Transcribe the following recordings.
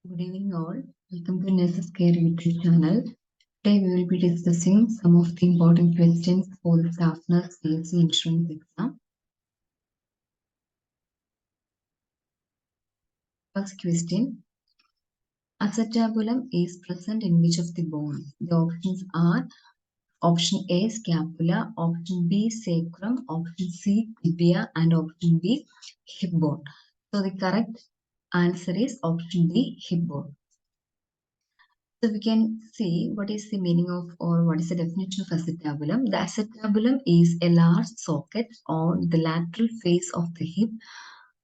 Good evening all. Welcome to Nurses Care YouTube channel. Today we will be discussing some of the important questions for the staff nurse PSC insurance exam. First question. Acetabulum is present in which of the bones? The options are option A scapula, option B sacrum, option C tibia and option D hip bone. So the correct answer is option D hip bone. So we can see what is the meaning of or what is the definition of acetabulum. The acetabulum is a large socket on the lateral face of the hip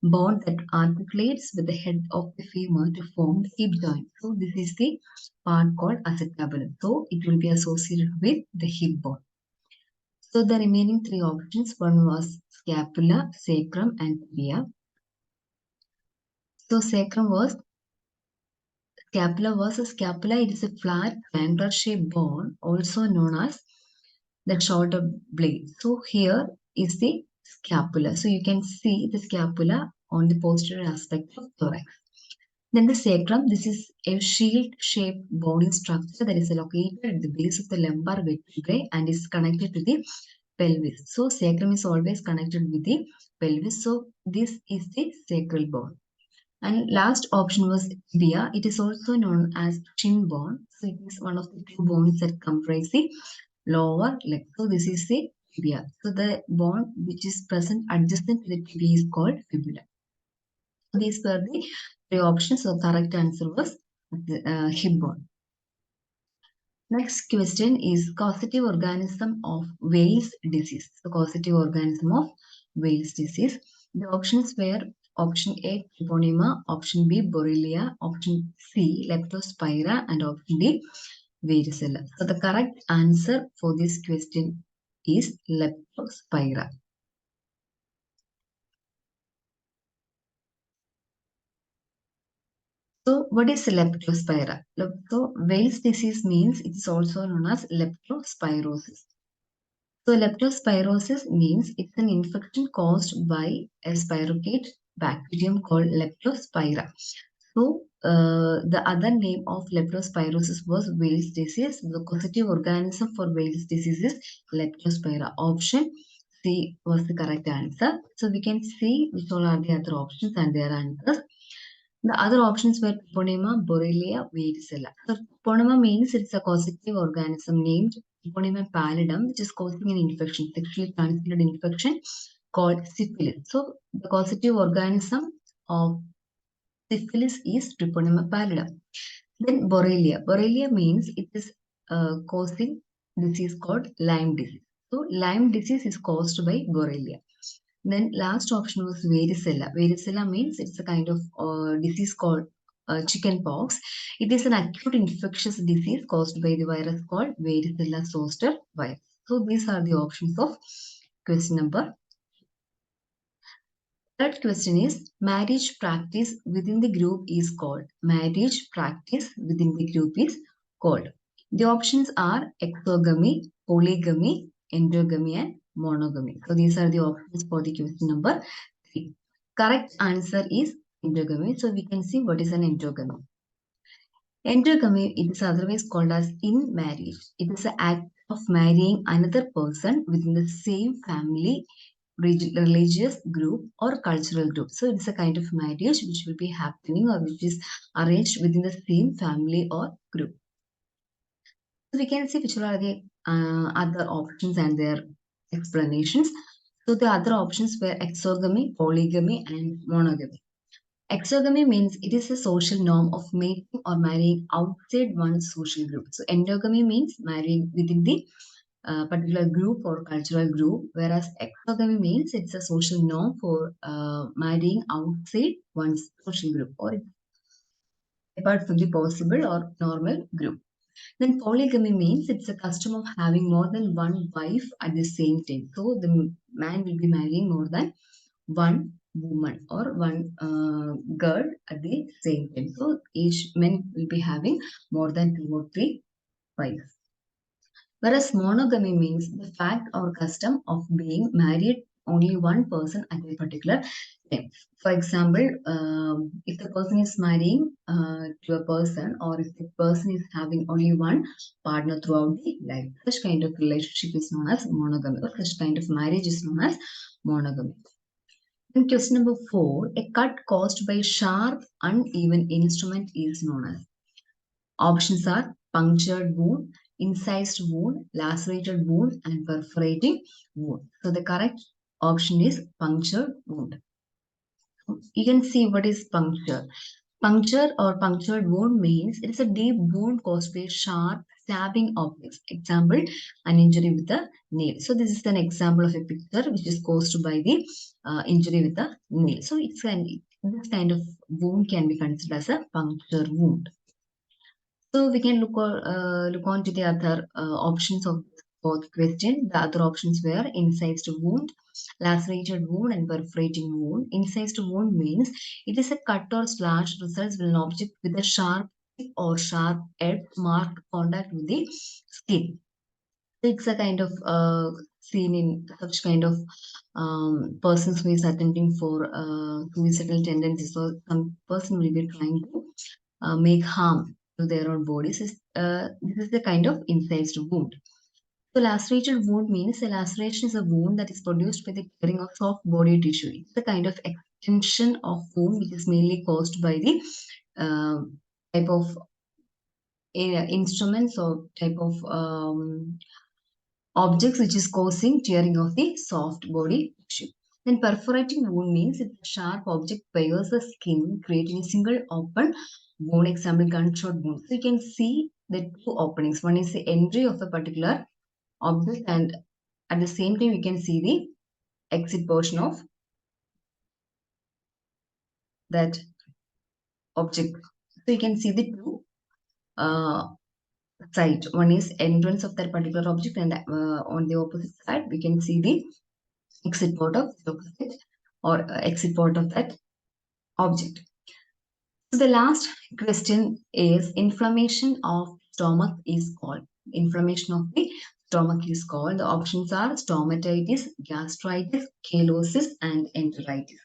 bone that articulates with the head of the femur to form the hip joint. So this is the part called acetabulum. So it will be associated with the hip bone. So the remaining three options, one was scapula, sacrum and tibia. So sacrum was Scapula versus scapula, it is a flat triangular shaped bone, also known as the shoulder blade. So here is the scapula. So you can see the scapula on the posterior aspect of thorax. Then the sacrum, this is a shield-shaped bony structure that is located at the base of the lumbar vertebrae and is connected to the pelvis. So sacrum is always connected with the pelvis. So this is the sacral bone. And last option was tibia. It is also known as shin bone. So it is one of the two bones that comprise the lower leg. So this is the tibia. So the bone which is present adjacent to the tibia is called fibula. So these were the three options. So the correct answer was the hip bone. Next question is causative organism of Weil's disease. The causative organism of Weil's disease. The options were option A, Treponema, option B, Borrelia, option C, Leptospira, and option D, Varicella. So the correct answer for this question is Leptospira. So what is Leptospira? So Weil's disease means it is also known as leptospirosis. So leptospirosis means it's an infection caused by a spirochete bacterium called Leptospira. So the other name of leptospirosis was Weil's disease. The causative organism for Weil's disease is Leptospira. Option C was the correct answer. So we can see which all are the other options and their answers. The other options were Treponema, Borrelia, Varicella. So Treponema means it's a causative organism named Treponema pallidum, which is causing an infection, sexually transmitted infection called syphilis. So the causative organism of syphilis is Treponema pallidum. Then Borrelia. Borrelia means it is causing disease called Lyme disease. So Lyme disease is caused by Borrelia. Then last option was varicella. Varicella means it's a kind of disease called chicken pox. It is an acute infectious disease caused by the virus called varicella zoster virus. So these are the options of question number. Third question is marriage practice within the group is called. Marriage practice within the group is called. The options are exogamy, polygamy, endogamy and monogamy. So these are the options for the question number 3. Correct answer is endogamy. So we can see what is an endogamy. Endogamy, it is otherwise called as in marriage. It is an act of marrying another person within the same family, religious group or cultural group. So it's a kind of marriage which will be happening or which is arranged within the same family or group. So we can see which are the other options and their explanations. So the other options were exogamy, polygamy and monogamy. Exogamy means it is a social norm of mating or marrying outside one's social group. So endogamy means marrying within the particular group or cultural group, whereas exogamy means it's a social norm for marrying outside one's social group or apart from the possible or normal group. Then polygamy means it's a custom of having more than one wife at the same time. So the man will be marrying more than one woman or one girl at the same time. So each man will be having more than 2 or 3 wives. Whereas monogamy means the fact or custom of being married only one person at a particular time. For example, if the person is marrying to a person, or if the person is having only one partner throughout the life, such kind of relationship is known as monogamy, or such kind of marriage is known as monogamy. And question number 4, a cut caused by sharp, uneven instrument is known as. Options are punctured wound, incised wound, lacerated wound, and perforating wound. So the correct option is punctured wound. You can see what is puncture. Puncture or punctured wound means it is a deep wound caused by sharp stabbing objects. Example, an injury with a nail. So this is an example of a picture which is caused by the injury with a nail. So this kind of wound can be considered as a puncture wound. So we can look on to the other options of both question. The other options were incised wound, lacerated wound, and perforating wound. Incised wound means it is a cut or slash results when an object with a sharp tip or sharp edge marked contact with the skin. It's a kind of seen in such kind of persons who is attempting for suicidal tendencies. So some person will be trying to make harm to their own bodies. This is the kind of incised wound. So lacerated wound means a laceration is a wound that is produced by the tearing of soft body tissue. It's a kind of extension of wound which is mainly caused by the type of instruments or type of objects which is causing tearing of the soft body tissue. Then perforating wound means if a sharp object pierces the skin, creating a single open wound, example gunshot wound. So you can see the two openings. One is the entry of a particular object, and at the same time you can see the exit portion of that object. So you can see the two side. One is entrance of that particular object, and on the opposite side we can see the exit port of the opposite or exit port of that object. So the last question is inflammation of stomach is called. Inflammation of the stomach is called. The options are stomatitis, gastritis, cheilosis, and enteritis.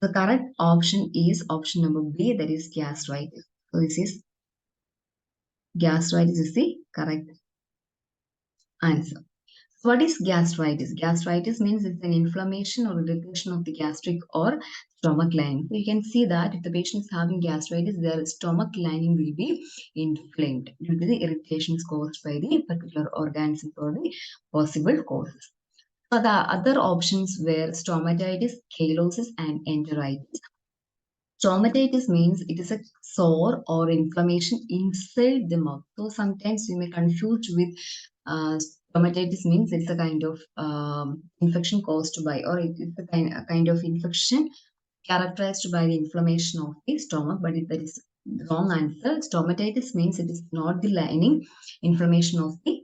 The correct option is option number B, that is gastritis. So this is gastritis is the correct answer. What is gastritis? Gastritis means it's an inflammation or irritation of the gastric or stomach lining. So you can see that if the patient is having gastritis, their stomach lining will be inflamed due to the irritations caused by the particular organism or the possible causes. So the other options were stomatitis, cheilosis, and enteritis. Stomatitis means it is a sore or inflammation inside the mouth. So sometimes you may confuse with stomatitis means it's a kind of infection caused by, or it is a kind of infection characterized by the inflammation of the stomach, but that is the wrong answer. Stomatitis means it is not the lining inflammation of the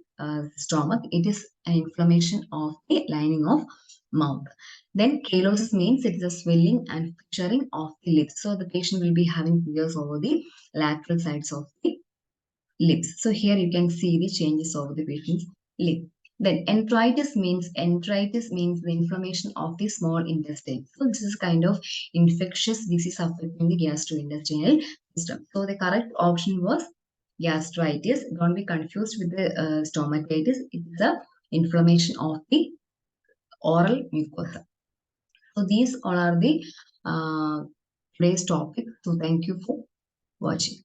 stomach. It is an inflammation of the lining of mouth. Then cheilosis means it is a swelling and fissuring of the lips. So the patient will be having tears over the lateral sides of the lips. So here you can see the changes over the patient's lip. Then enteritis means the inflammation of the small intestine. So this is kind of infectious disease affecting the gastrointestinal system. So the correct option was gastritis. Don't be confused with the stomatitis. It is the inflammation of the oral mucosa. So these all are the today's topic. So thank you for watching.